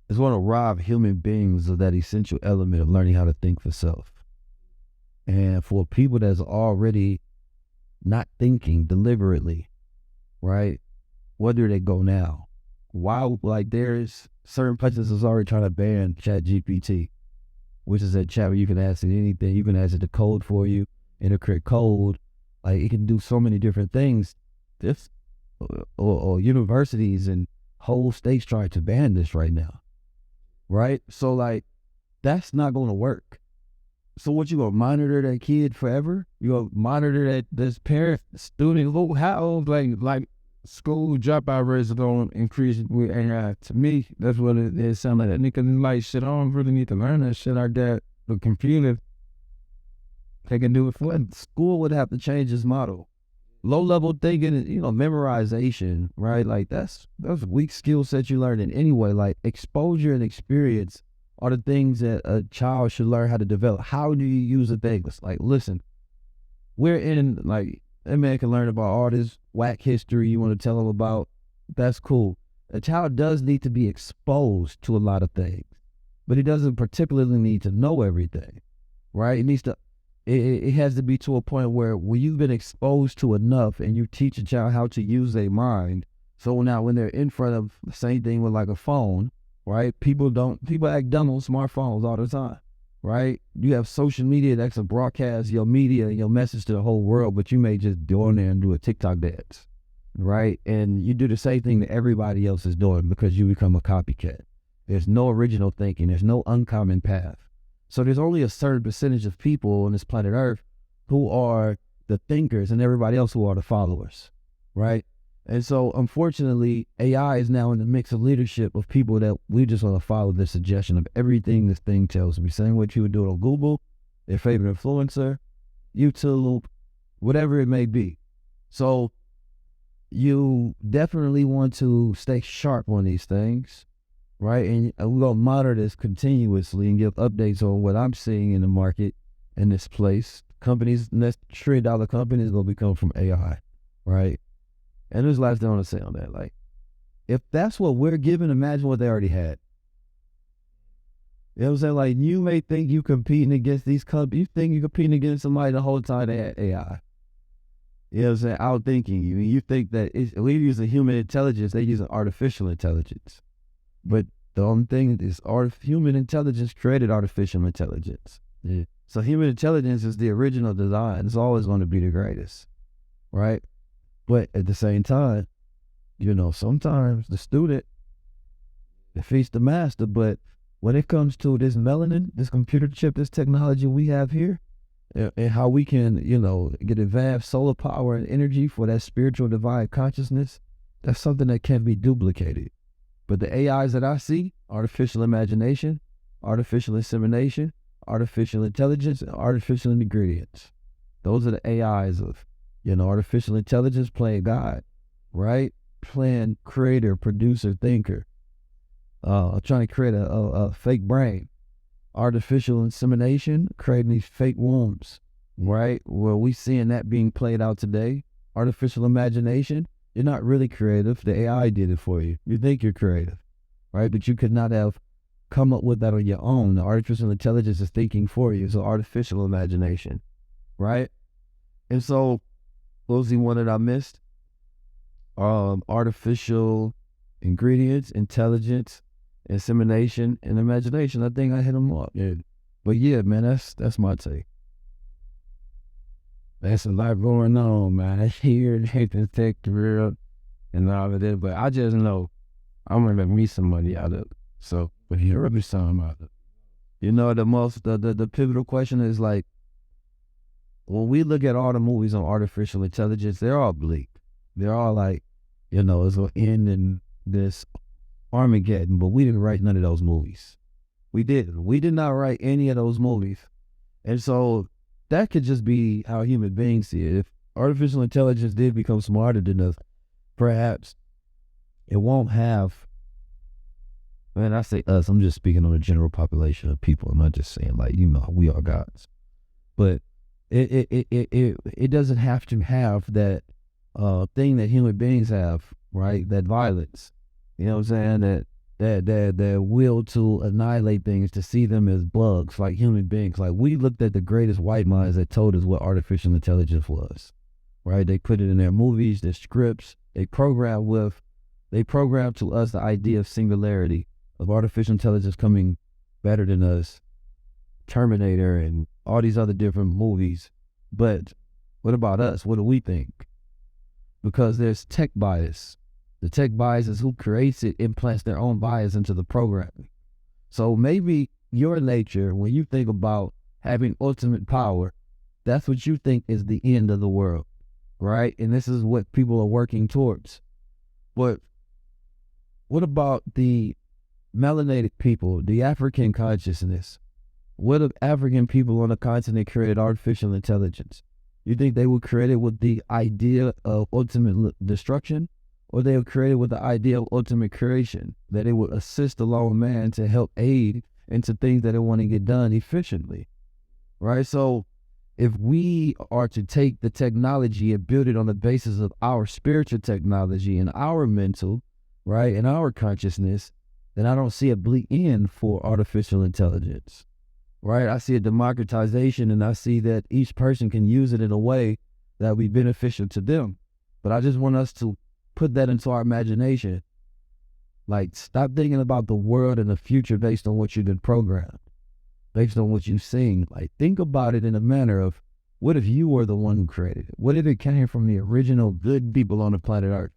it's going to rob human beings of that essential element of learning how to think for self. And for people that's already not thinking deliberately, right? Where do they go now? Why, like there's certain places that's already trying to ban Chat GPT, which is a chat where you can ask it anything. You can ask it to code for you, integrate code. Like it can do so many different things. This or universities and whole states trying to ban this right now, right? So like that's not going to work. So what, you gonna monitor that kid forever? You gonna monitor that this parent, student, how old, like school dropout rates are gonna increase with AI? To me, that's what it sounds like. That nigga like shit. I don't really need to learn that shit like that. The computer, they can do it for them. School would have to change its model. Low level thinking, memorization, right? Like that's weak skill sets you learn in anyway. Like exposure and experience are the things that a child should learn how to develop. How do you use the things? Like, listen, we're in, like, that man can learn about all this whack history you want to tell him about. That's cool. A child does need to be exposed to a lot of things, but he doesn't particularly need to know everything, right? It needs to, it has to be to a point where when you've been exposed to enough and you teach a child how to use their mind, so now when they're in front of the same thing with like a phone, right? People act dumb on smartphones all the time, right? You have social media that can broadcast your media and your message to the whole world, but you may just go in there and do a TikTok dance, right? And you do the same thing that everybody else is doing because you become a copycat. There's no original thinking. There's no uncommon path. So there's only a certain percentage of people on this planet Earth who are the thinkers and everybody else who are the followers, right? And so, unfortunately, AI is now in the mix of leadership of people that we just want to follow the suggestion of everything this thing tells me. Same what you would do on Google, their favorite influencer, YouTube, whatever it may be. So, you definitely want to stay sharp on these things, right? And we're going to monitor this continuously and give updates on what I'm seeing in the market in this place. Companies, next $1 trillion companies going to become from AI, right? And there's last thing I want to say on that. Like, if that's what we're given, imagine what they already had. You know what I'm saying? Like, you may think you competing against these companies. You think you're competing against somebody the whole time they had AI. You know what I'm saying? Outthinking you. You think that we're using human intelligence, they're using artificial intelligence. But the only thing is human intelligence created artificial intelligence. Yeah. So human intelligence is the original design. It's always going to be the greatest, right? But at the same time, sometimes the student defeats the master. But when it comes to this melanin, this computer chip, this technology we have here, and how we can, get advanced solar power and energy for that spiritual divine consciousness, that's something that can't be duplicated. But the AIs that I see, artificial imagination, artificial insemination, artificial intelligence, and artificial ingredients. Those are the AIs of artificial intelligence playing God, right? Playing creator, producer, thinker, trying to create a fake brain. Artificial insemination, creating these fake wombs, right? Well, we seeing that being played out today. Artificial imagination, you're not really creative. The AI did it for you. You think you're creative, right? But you could not have come up with that on your own. The artificial intelligence is thinking for you. So artificial imagination, right? And so, what was the one that I missed? Artificial ingredients, intelligence, insemination, and imagination. I think I hit them up. Yeah. But yeah, man, that's my take. That's a lot going on, man. I hear the tech real and all of that, but I just know I'm gonna meet somebody out of it. So, but here be something out of it. The pivotal question is like, when we look at all the movies on artificial intelligence, they're all bleak. They're all like, it's going to end in this Armageddon, but we didn't write none of those movies. We did not write any of those movies. And so that could just be how human beings see it. If artificial intelligence did become smarter than us, perhaps it won't have, man, I say us, I'm just speaking on the general population of people. I'm not just saying like, we are gods. But it doesn't have to have that thing that human beings have, right? That violence. You know what I'm saying? That will to annihilate things, to see them as bugs, like human beings. Like, we looked at the greatest white minds that told us what artificial intelligence was, right? They put it in their movies, their scripts. They programmed to us the idea of singularity, of artificial intelligence coming better than us, Terminator and all these other different movies. But what about us? What do we think? Because there's tech bias. The tech bias is who creates it, implants their own bias into the programming. So maybe your nature, when you think about having ultimate power, that's what you think is the end of the world, right? And this is what people are working towards. But what about the melanated people, the African consciousness? What if African people on the continent created artificial intelligence? You think they would create it with the idea of ultimate destruction? Or they would create it with the idea of ultimate creation, that it would assist the lone man to help aid into things that they want to get done efficiently, right? So if we are to take the technology and build it on the basis of our spiritual technology and our mental, right, and our consciousness, then I don't see a bleak end for artificial intelligence, right? I see a democratization, and I see that each person can use it in a way that will be beneficial to them. But I just want us to put that into our imagination. Like, stop thinking about the world and the future based on what you've been programmed, based on what you've seen. Like, think about it in a manner of, what if you were the one who created it? What if it came from the original good people on the planet Earth?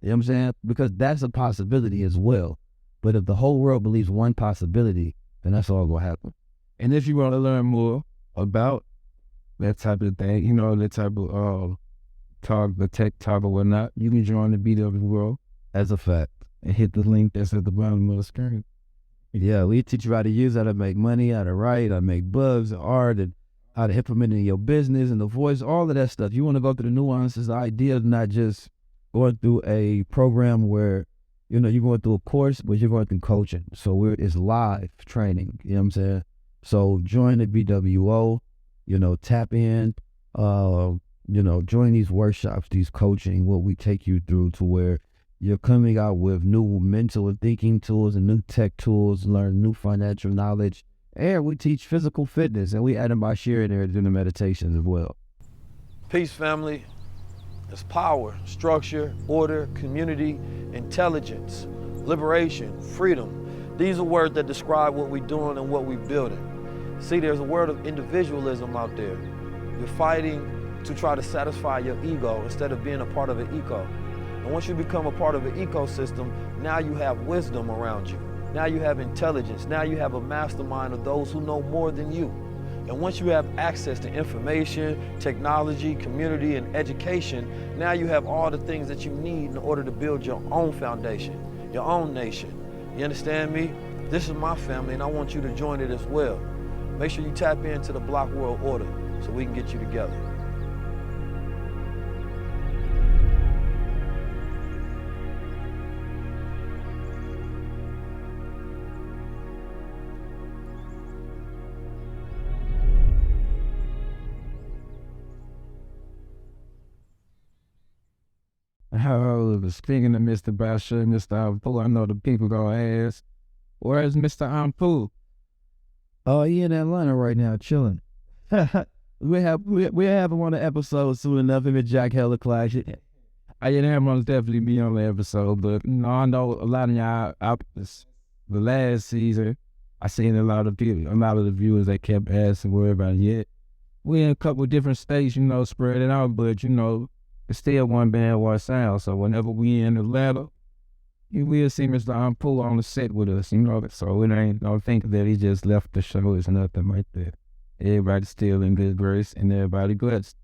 You know what I'm saying? Because that's a possibility as well. But if the whole world believes one possibility, then that's all will happen. And if you want to learn more about that type of thing, you know, that type of talk, the tech talk or whatnot, you can join the BWO. As a fact. And hit the link that's at the bottom of the screen. Yeah, we teach you how to use, how to make money, how to write, how to make bugs, and art, and how to implement it in your business and the voice, all of that stuff. You want to go through the nuances. The idea of not just going through a program where, you know, you're going through a course, but you're going through coaching. So it's live training, you know what I'm saying? So join the BWO, you know, tap in, you know, join these workshops, these coaching, what we take you through to where you're coming out with new mental and thinking tools and new tech tools, learn new financial knowledge. And we teach physical fitness, and we add them by sharing there doing the meditations as well. Peace, family. It's power, structure, order, community, intelligence, liberation, freedom. These are words that describe what we're doing and what we're building. See, there's a word of individualism out there. You're fighting to try to satisfy your ego instead of being a part of an eco. And once you become a part of an ecosystem, now you have wisdom around you. Now you have intelligence. Now you have a mastermind of those who know more than you. And once you have access to information, technology, community, and education, now you have all the things that you need in order to build your own foundation, your own nation. You understand me? This is my family, and I want you to join it as well. Make sure you tap into the Block World Order so we can get you together. Speaking of Mr. Basher, Mr. Ampu, I know the people gonna ask, where's Mr. Ampu? Oh, he in Atlanta right now, chilling. we have him on the episode soon enough. Him and Jack Hella Clash. I didn't have most definitely be on the episode, but you know, I know a lot of y'all. The last season, I seen a lot of the viewers that kept asking where everybody yet. We in a couple different states, you know, spread it out, but you know, it's still one band, one sound. So whenever we in Atlanta, you will see Mr. Ampu on the set with us, you know. So it ain't, don't think that he just left the show. It's nothing like that. Everybody's still in good grace and everybody blessed.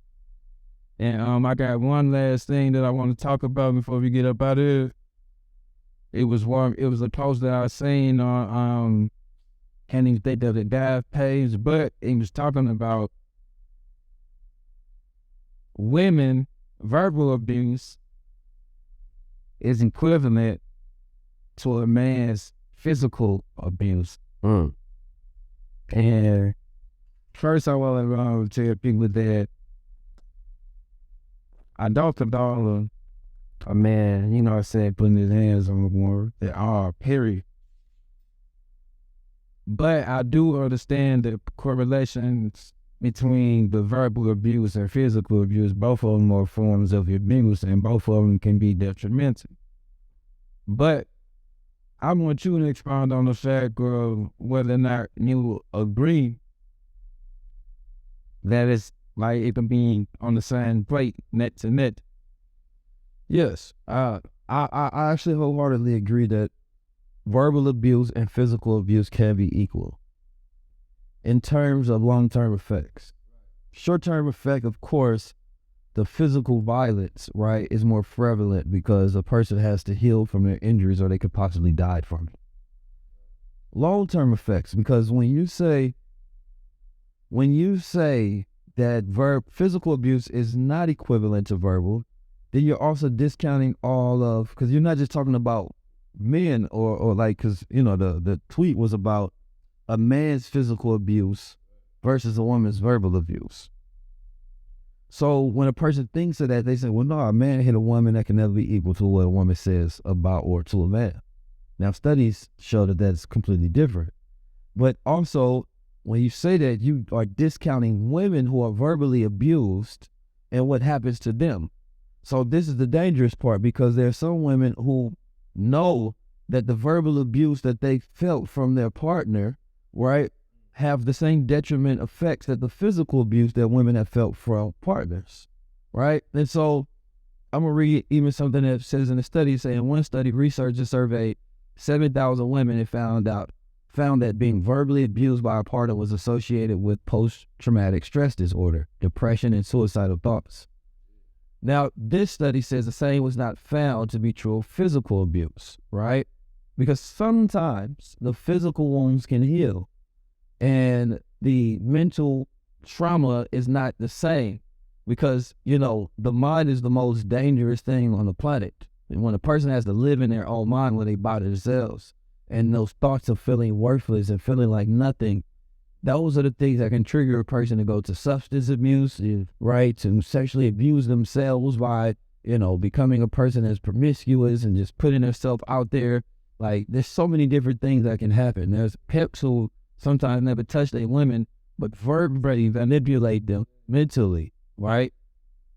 And I got one last thing that I want to talk about before we get up out of here. It was a post that I seen on can't even think of the guy's page, but he was talking about women verbal abuse is equivalent to a man's physical abuse. And first, I want to tell people that I don't condone a man, you know what I'm saying, putting his hands on a woman at all, period. But I do understand the correlations between the verbal abuse and physical abuse. Both of them are forms of abuse, and both of them can be detrimental. But I want you to expound on the fact of whether or not you agree that it's like it can be on the same plate, net to net. Yes, I actually wholeheartedly agree that verbal abuse and physical abuse can be equal in terms of long-term effects. Short-term effect, of course, the physical violence, right, is more prevalent because a person has to heal from their injuries or they could possibly die from it. Long-term effects, because when you say that physical abuse is not equivalent to verbal, then you're also discounting all of, because you're not just talking about men or like, because, you know, the tweet was about a man's physical abuse versus a woman's verbal abuse. So when a person thinks of that, they say, well, no, a man hit a woman, that can never be equal to what a woman says about or to a man. Now, studies show that that's completely different. But also, when you say that, you are discounting women who are verbally abused and what happens to them. So this is the dangerous part, because there are some women who know that the verbal abuse that they felt from their partner, right, have the same detriment effects that the physical abuse that women have felt from partners, right? And so I'm going to read even something that says in the study, saying one study, researchers surveyed 7,000 women and found that being verbally abused by a partner was associated with post-traumatic stress disorder, depression, and suicidal thoughts. Now, this study says the same was not found to be true of physical abuse, right? Because sometimes the physical wounds can heal and the mental trauma is not the same, because, you know, the mind is the most dangerous thing on the planet. And when a person has to live in their own mind when they by themselves, and those thoughts of feeling worthless and feeling like nothing, those are the things that can trigger a person to go to substance abuse, right? To sexually abuse themselves by, you know, becoming a person that's promiscuous and just putting themselves out there. Like, there's so many different things that can happen. There's pimps who sometimes never touch their women, but verbally manipulate them mentally, right?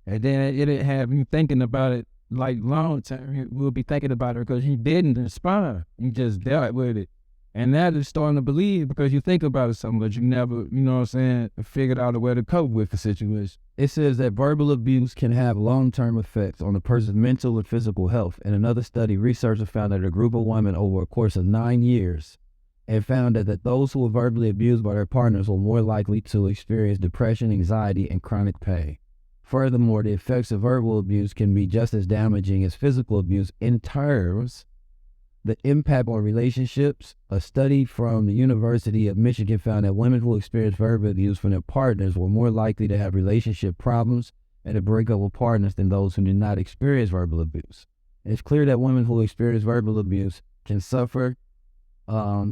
And then it didn't have you thinking about it like long term. We'll be thinking about it because he didn't respond. He just dealt with it. And that is starting to believe because you think about it so much, you never, you know what I'm saying, figured out a way to cope with the situation. It says that verbal abuse can have long-term effects on a person's mental and physical health. In another study, researchers found that a group of women over a course of 9 years and found that those who were verbally abused by their partners were more likely to experience depression, anxiety, and chronic pain. Furthermore, the effects of verbal abuse can be just as damaging as physical abuse in terms the impact on relationships. A study from the University of Michigan found that women who experienced verbal abuse from their partners were more likely to have relationship problems and to break up with partners than those who did not experience verbal abuse. It's clear that women who experience verbal abuse can suffer,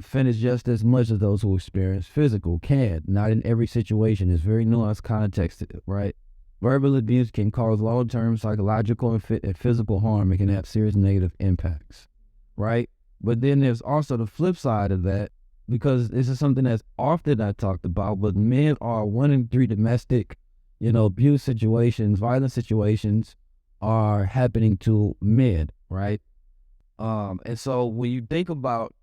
finish just as much as those who experience physical can. Not in every situation. It's very nuanced context, right? Verbal abuse can cause long-term psychological and physical harm. It can have serious negative impacts, right? But then there's also the flip side of that, because this is something that's often not talked about, but men are 1 in 3 domestic, abuse situations, violent situations are happening to men, right? And so when you think about,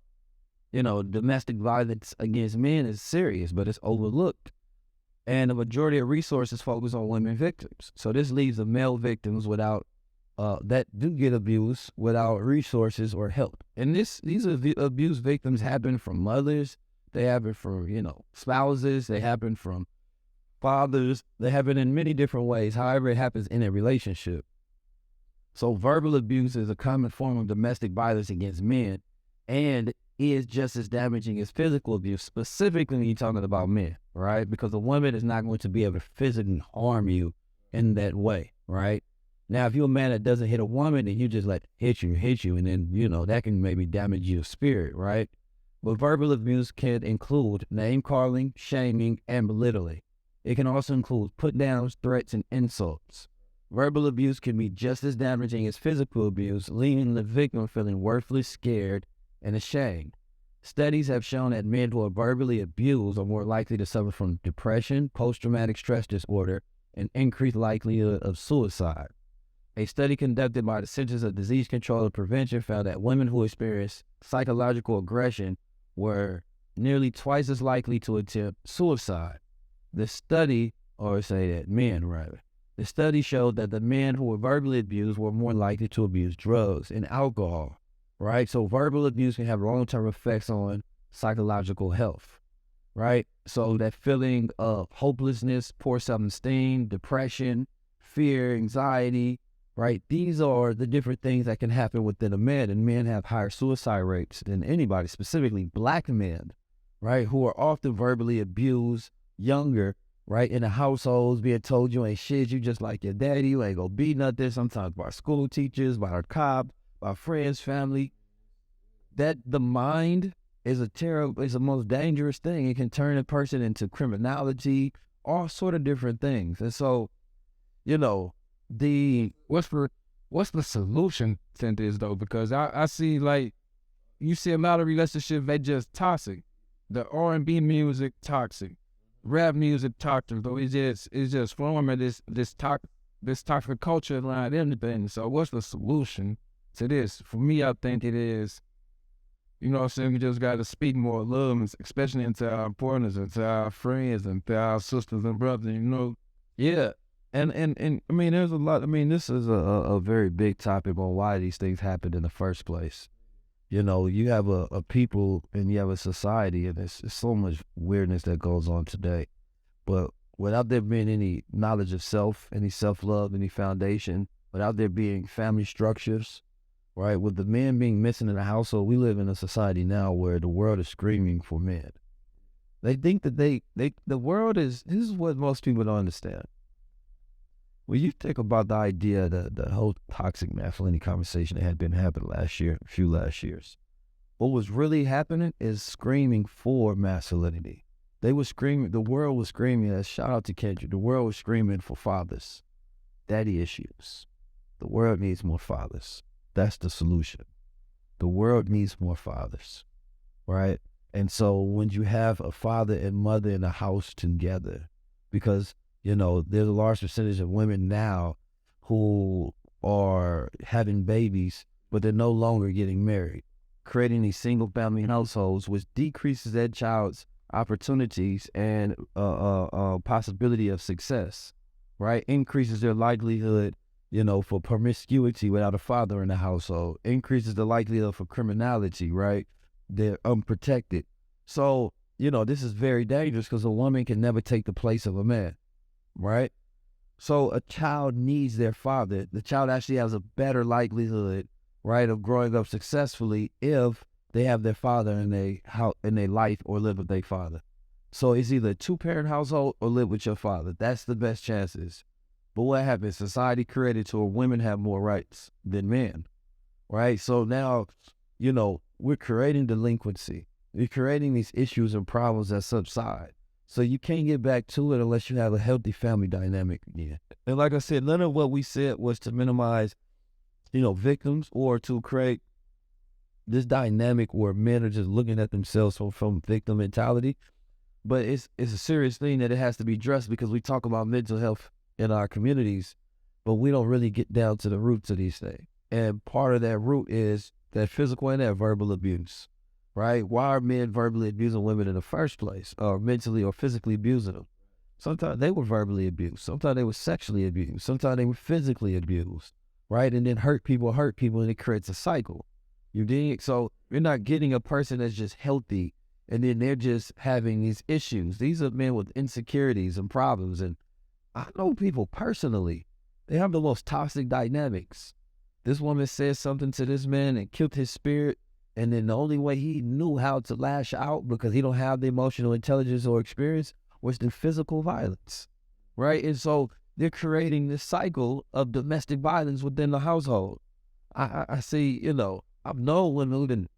domestic violence against men is serious, but it's overlooked. And the majority of resources focus on women victims. So this leaves the male victims without, that do get abused without resources or help. And these abuse victims happen from mothers, they happen from, spouses, they happen from fathers, they happen in many different ways, however it happens in a relationship. So verbal abuse is a common form of domestic violence against men and is just as damaging as physical abuse, specifically when you're talking about men, right? Because a woman is not going to be able to physically harm you in that way, right? Now, if you're a man that doesn't hit a woman, then you just let hit you, and then, that can maybe damage your spirit, right? But verbal abuse can include name calling, shaming, and belittling. It can also include put downs, threats, and insults. Verbal abuse can be just as damaging as physical abuse, leaving the victim feeling worthless, scared, and ashamed. Studies have shown that men who are verbally abused are more likely to suffer from depression, post-traumatic stress disorder, and increased likelihood of suicide. A study conducted by the Centers of Disease Control and Prevention found that women who experienced psychological aggression were nearly twice as likely to attempt suicide. The study showed that the men who were verbally abused were more likely to abuse drugs and alcohol, right? So verbal abuse can have long-term effects on psychological health, right? So that feeling of hopelessness, poor self-esteem, depression, fear, anxiety, right? These are the different things that can happen within a man, and men have higher suicide rates than anybody, specifically black men, right? Who are often verbally abused younger, right? In the households, being told you ain't shit, you just like your daddy, you ain't gonna be nothing, sometimes by school teachers, by a cop, by friends, family. That the mind is the most dangerous thing. It can turn a person into criminality, all sort of different things. And so, what's the solution to this though? Because I see, like, you see a lot of relationships, they just toxic. The R&B music toxic, rap music toxic. Though it's just forming this toxic culture line everything. So what's the solution to this? For me, I think it is, you know what I'm saying, we just got to speak more love, especially into our partners, into our friends, and to our sisters and brothers, Yeah. And I mean, there's a lot. I mean, this is a very big topic on why these things happen in the first place. You have a people and you have a society, and there's so much weirdness that goes on today. But without there being any knowledge of self, any self-love, any foundation, without there being family structures, right? With the men being missing in the household, we live in a society now where the world is screaming for men. They think that the world is, this is what most people don't understand. When you think about the idea, the whole toxic masculinity conversation that had been happening a few last years, what was really happening is screaming for masculinity. They were screaming, the world was screaming, shout out to Kendrick, the world was screaming for fathers, daddy issues. The world needs more fathers. That's the solution. The world needs more fathers, right? And so when you have a father and mother in the house together, because there's a large percentage of women now who are having babies, but they're no longer getting married, creating these single family households, which decreases that child's opportunities and possibility of success, right? Increases their likelihood, for promiscuity without a father in the household, increases the likelihood for criminality, right? They're unprotected. So, this is very dangerous because a woman can never take the place of a man. Right? So a child needs their father. The child actually has a better likelihood, right, of growing up successfully if they have their father in their life or live with their father. So it's either a 2-parent household or live with your father. That's the best chances. But what happens? Society created to where women have more rights than men, right? So now, we're creating delinquency. We're creating these issues and problems that subside. So you can't get back to it unless you have a healthy family dynamic again. And like I said, none of what we said was to minimize, victims or to create this dynamic where men are just looking at themselves from victim mentality. But it's a serious thing that it has to be addressed because we talk about mental health in our communities, but we don't really get down to the roots of these things. And part of that root is that physical and that verbal abuse. Right? Why are men verbally abusing women in the first place, or mentally or physically abusing them? Sometimes they were verbally abused. Sometimes they were sexually abused. Sometimes they were physically abused, right? And then hurt people, and it creates a cycle. You dig? So you're not getting a person that's just healthy, and then they're just having these issues. These are men with insecurities and problems. And I know people personally, they have the most toxic dynamics. This woman says something to this man and killed his spirit. And then the only way he knew how to lash out, because he don't have the emotional intelligence or experience, was through physical violence, right? And so they're creating this cycle of domestic violence within the household. I see, I've known women who been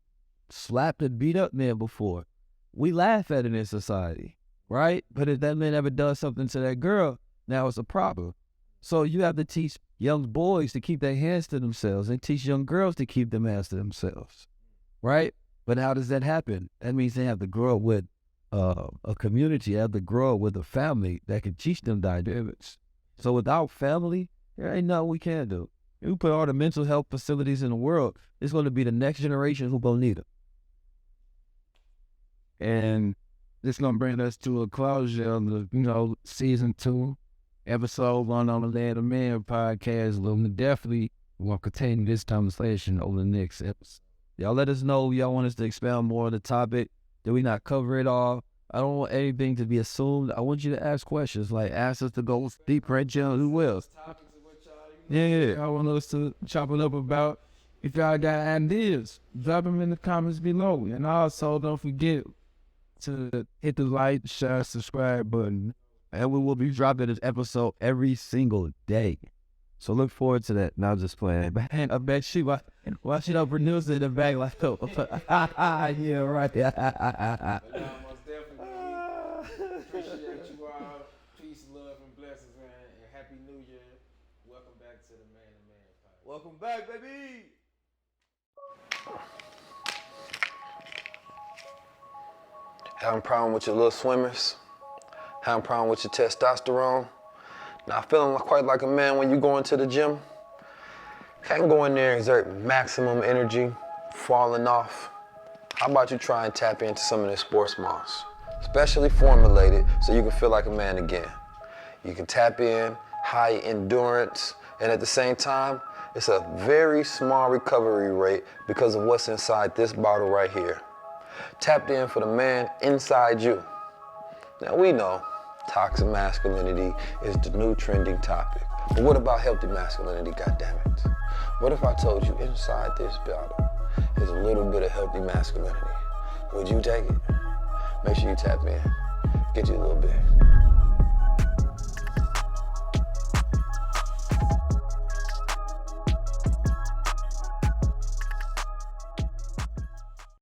slapped and beat up men before. We laugh at it in society, right? But if that man ever does something to that girl, now it's a problem. So you have to teach young boys to keep their hands to themselves and teach young girls to keep their hands to themselves, right? But how does that happen? That means they have to grow up with a community, they have to grow up with a family that can teach them dynamics. So without family, there ain't nothing we can do. If we put all the mental health facilities in the world, it's going to be the next generation who gonna need them. And this gonna bring us to a closure of the, season 2, episode 1 on the Man2Man podcast. We definitely will continue this conversation over the next episode. Y'all let us know if y'all want us to expound more on the topic. Did we not cover it all? I don't want anything to be assumed. I want you to ask questions, like ask us to go deeper into who will. Yeah, I want us to chop it up about. If y'all got ideas, drop them in the comments below. And also, don't forget to hit the like, share, subscribe button. And we will be dropping this episode every single day. So look forward to that. Now just playing. Man, I bet she why she don't produce it in the back like, oh, yeah, right. Most definitely. Appreciate you all. Peace, love, and blessings, man. And Happy New Year. Welcome back to the Man2Man podcast. Welcome back, baby. Having a problem with your little swimmers? Having a problem with your testosterone? Not feeling quite like a man when you go into the gym? Can't go in there and exert maximum energy, falling off? How about you try and tap into some of this sports moss? Specially formulated so you can feel like a man again. You can tap in, high endurance, and at the same time, it's a very small recovery rate because of what's inside this bottle right here. Tapped in for the man inside you. Now we know toxic masculinity is the new trending topic. But what about healthy masculinity, goddammit? What if I told you inside this bottle is a little bit of healthy masculinity? Would you take it? Make sure you tap in. Get you a little bit.